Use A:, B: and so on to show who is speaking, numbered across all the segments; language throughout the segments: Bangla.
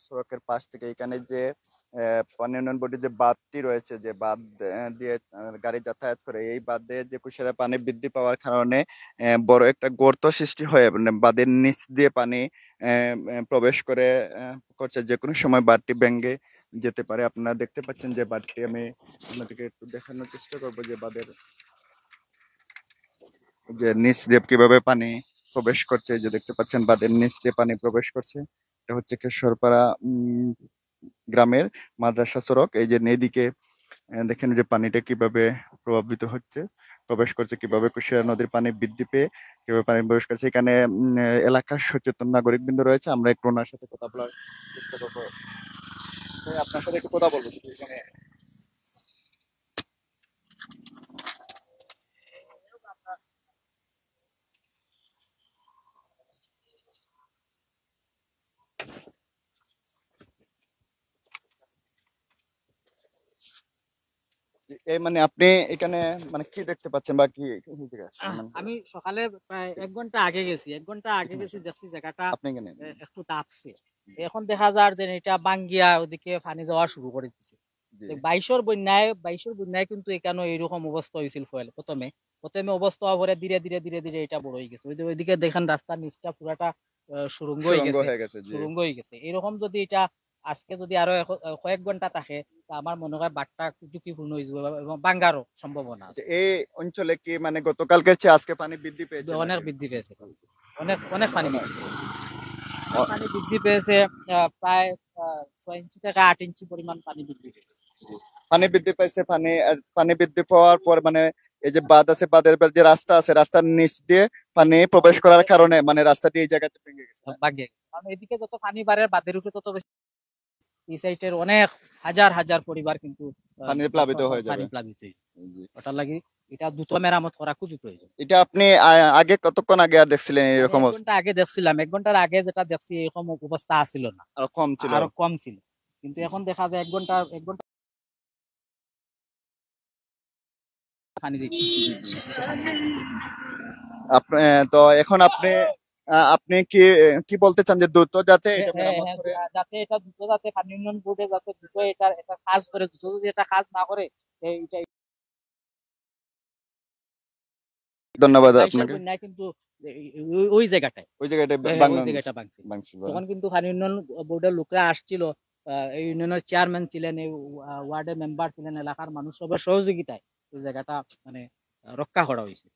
A: সড়কের পাশ থেকে এখানে যে পানি উন্নয়ন বোর্ডের যে বাঁধটি রয়েছে, যে বাঁধ দিয়ে গাড়ি যাতায়াত করে, এই বাঁধে যে কুশিয়ারা পানি বৃদ্ধি পাওয়ার কারণে বড় একটা গর্ত সৃষ্টি হয়ে মানে বাঁধের নিচ দিয়ে পানি প্রবেশ করে করছে। যে কোনো সময় বাঁধটি ভেঙে যেতে পারে। আপনারা দেখতে পাচ্ছেন যে বাঁধটি, আমি আপনাদেরকে একটু দেখানোর চেষ্টা করবো যে বাঁধের যে নিচ দিয়ে কিভাবে পানি প্রবেশ করছে। এই যে দেখতে পাচ্ছেন বাঁধের নিচ দিয়ে পানি প্রবেশ করছে। এটা হচ্ছে কেশরপাড়া গ্রামের মাদ্রাসা সড়ক। এই যে এদিকে দেখেন যে পানিটা কিভাবে প্রভাবিত হচ্ছে, প্রবেশ করছে, কিভাবে কুশিয়ারা নদীর পানি বৃদ্ধি পেয়ে কিভাবে পানি প্রবেশ করছে। এখানে এলাকার সচেতন নাগরিক বৃন্দ রয়েছে, আমরা একটু ওনার সাথে কথা বলার চেষ্টা করবো। তো আপনার সাথে একটু কথা বলবো এখানে। এই মানে আপনি এখানে মানে কি দেখতে পাচ্ছেন বা কি কি থেকে আসছেন?
B: আমি সকালে প্রায় 1 ঘন্টা আগে গেছি, 1 ঘন্টা আগে গেছি, দেখছি জায়গাটা
A: আপনি এখানে
B: একটু তাপছে। এখন দেখা যায় যে এটা বাঙ্গিয়া ওদিকে পানি দেওয়া শুরু করে দিচ্ছে।
A: জি
B: 22-র বন্যায় কিন্তু এখানে এইরকম অবস্থা হয়েছিল। প্রথমে প্রথমে অবস্থা হওয়ার পরে ধীরে ধীরে ধীরে ধীরে এটা বড় হয়ে গেছে। ওইদিকে দেখেন রাস্তার নিচটা পুরাটা সুড়ঙ্গ হয়ে
A: সুরঙ্গ
B: গেছে,
A: হয়ে গেছে। জি
B: সুড়ঙ্গ হয়ে গেছে। এরকম যদি এটা আজকে যদি আরো কয়েক ঘন্টা থাকে, তা আমার মনে হয় বাটটা ঝুঁকিপূর্ণ হয়ে যাবে এবং ভাঙ্গারও সম্ভাবনা
A: যে
B: আছে।
A: এই অঞ্চলে কি মানে গতকালকের চেয়ে আজকে পানি বৃদ্ধি পেয়েছে
B: অনেক
A: নাকি?
B: বৃদ্ধি পেয়েছে, অনেক অনেক পানি
A: অনেক।
B: বৃদ্ধি পেয়েছে। অনেক পানি বৃদ্ধি পেয়েছে। প্রায় 6 ইঞ্চি থেকে 8 ইঞ্চি পরিমাণ পানি বৃদ্ধি পেয়েছে।
A: পানি বৃদ্ধি পাইছে। পানি বৃদ্ধি পাওয়ার পর মানে এই যে বাঁধ আছে, বাঁধের এবার যে রাস্তা আছে, রাস্তার নিচ দিয়ে পানি প্রবেশ করার কারণে মানে রাস্তাটি এই জায়গাতে ভেঙে গেছে না?
B: ভাগ্যে, কারণ এদিকে যত পানি বাড়ে বাঁধের উপরে তত বেশি এই সাইডের অনেক হাজার হাজার পরিবার কিন্তু
A: পানিতে প্লাবিত হয়ে যাবে।
B: পানি প্লাবিত হয়েছে।
A: জি।
B: ওটার লাগি এটা দ্রুত মেরামত করা খুবই প্রয়োজন।
A: এটা আপনি আগে কতক্ষণ আগে আর দেখছিলেন
B: আমি
A: এরকম
B: 1 ঘন্টা
A: অবস্থা?
B: আগে দেখছিলাম, 1 ঘন্টার আগে যেটা দেখছি এরকম অবস্থা আসছিল না,
A: আরো কম ছিল?
B: আরো কম ছিল। কিন্তু এখন দেখা যায় 1 ঘন্টা পানি দিচ্ছে।
A: আপনি তো এখন আপনি আপনি কি কি বলতে চান যে দ্রুত যাতে
B: হ্যাঁ,
A: এটা
B: হ্যাঁ,
A: মেরামত
B: হ্যাঁ,
A: করে?
B: যাতে এটা দ্রুত, যাতে পানি উন্নয়ন বোর্ডে যাতে দ্রুত এটা এটা কাজ করে, দ্রুত যদি এটা কাজ না করে এইটা
A: ধন্যবাদ
B: 22-এর
A: আপনাকে।
B: বন্যায় কিন্তু ওই জায়গাটায়,
A: ওই জায়গাটা
B: ওই
A: বাংলা
B: জায়গাটা ভাঙছিল।
A: বাংছিল।
B: তখন কিন্তু পানি উন্নয়ন বোর্ডের লোকরা আসছিল, এই ইউনিয়নের চেয়ারম্যান ছিলেন, এই ওয়ার্ডের মেম্বার ছিলেন, এলাকার মানুষ সবার সহযোগিতায় এই জায়গাটা মানে রক্ষা করা হয়েছে।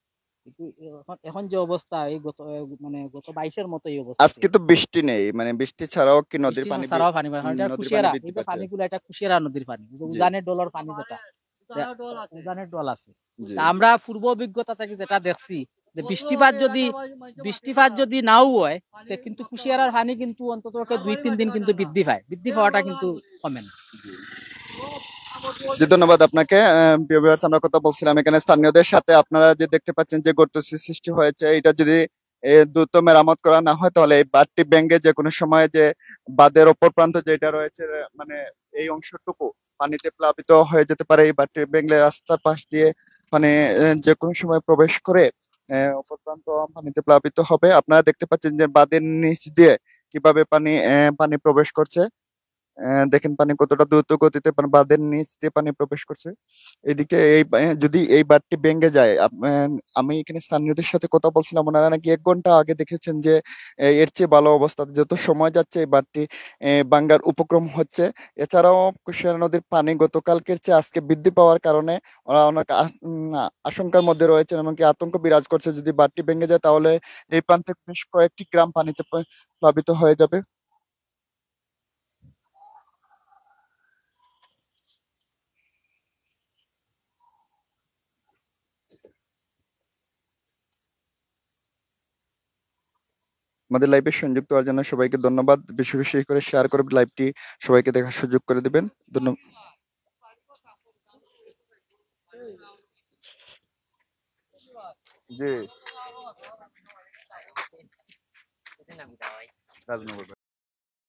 B: কিন্তু এখন যে অবস্থা, এই মানে গত 22-এর মতো এই অবস্থা
A: আজকে তো বৃষ্টি নেই, মানে বৃষ্টি ছাড়াও কি নদীর
B: বৃষ্টি
A: পানি
B: ছাড়াও পানি বাড়ে, কারণ এটা
A: নদীর পানি
B: কুশিয়ারা,
A: বৃদ্ধি
B: এই যে
A: পাচ্ছে?
B: পানিগুলো এটা কুশিয়ারা নদীর পানি, যে
A: জি
B: উজানের ডলার পানি, যেটা উজানের ডল আছে।
A: জি।
B: তা আমরা পূর্ব অভিজ্ঞতা থেকে যেটা দেখছি, যে বৃষ্টিপাত যদি নাও হয়, কিন্তু কুশিয়ারার পানি কিন্তু অন্তত 2-3 দিন কিন্তু বৃদ্ধি পায়, বৃদ্ধি পাওয়াটা কিন্তু কমে না।
A: জি ধন্যবাদ আপনাকে। প্রিয় ভিউয়ার্স, আমরা কথা বলছিলাম এখানে স্থানীয়দের সাথে। আপনারা যে দেখতে পাচ্ছেন যে গর্ত সৃষ্টি হয়েছে, এটা যদি দ্রুত মেরামত করা না হয় তাহলে এই বাঁধটি ভেঙে যে কোনো সময় যে বাঁধের অপর প্রান্ত যেটা রয়েছে মানে এই অংশটুকু পানিতে প্লাবিত হয়ে যেতে পারে। এই বাঁধটি ভেঙে রাস্তার পাশ দিয়ে মানে যে কোনো সময় প্রবেশ করে অপর প্রান্ত পানিতে প্লাবিত হবে। আপনারা দেখতে পাচ্ছেন যে বাঁধের নিচ দিয়ে কিভাবে পানি প্রবেশ করছে। দেখেন পানি কতটা দ্রুত গতিতে বাঁধের নিচ দিয়ে পানি প্রবেশ করছে। এদিকে যদি এই বাঁধটি ভেঙে যায়, আমি এখানে স্থানীয়দের সাথে কথা বলছিলাম, ওনারা নাকি 1 ঘন্টা আগে দেখেছেন যে এর চেয়ে ভালো অবস্থা। যত সময় যাচ্ছে এই বাঁধটি ভাঙ্গার উপক্রম হচ্ছে। এছাড়াও কুশিয়ারা নদীর পানি গতকালকের চেয়ে আজকে বৃদ্ধি পাওয়ার কারণে ওরা অনেক আশঙ্কার মধ্যে রয়েছেন, এমনকি আতঙ্ক বিরাজ করছে। যদি বাঁধটি ভেঙে যায় তাহলে এই প্রান্তে বেশ কয়েকটি গ্রাম পানিতে প্লাবিত হয়ে যাবে। আমাদের লাইভে সংযুক্ত হওয়ার জন্য সবাইকে ধন্যবাদ। বেশি বেশি করে শেয়ার করে লাইভটি সবাইকে দেখার সুযোগ করে দিবেন। ধন্যবাদ। জি রাজনগর।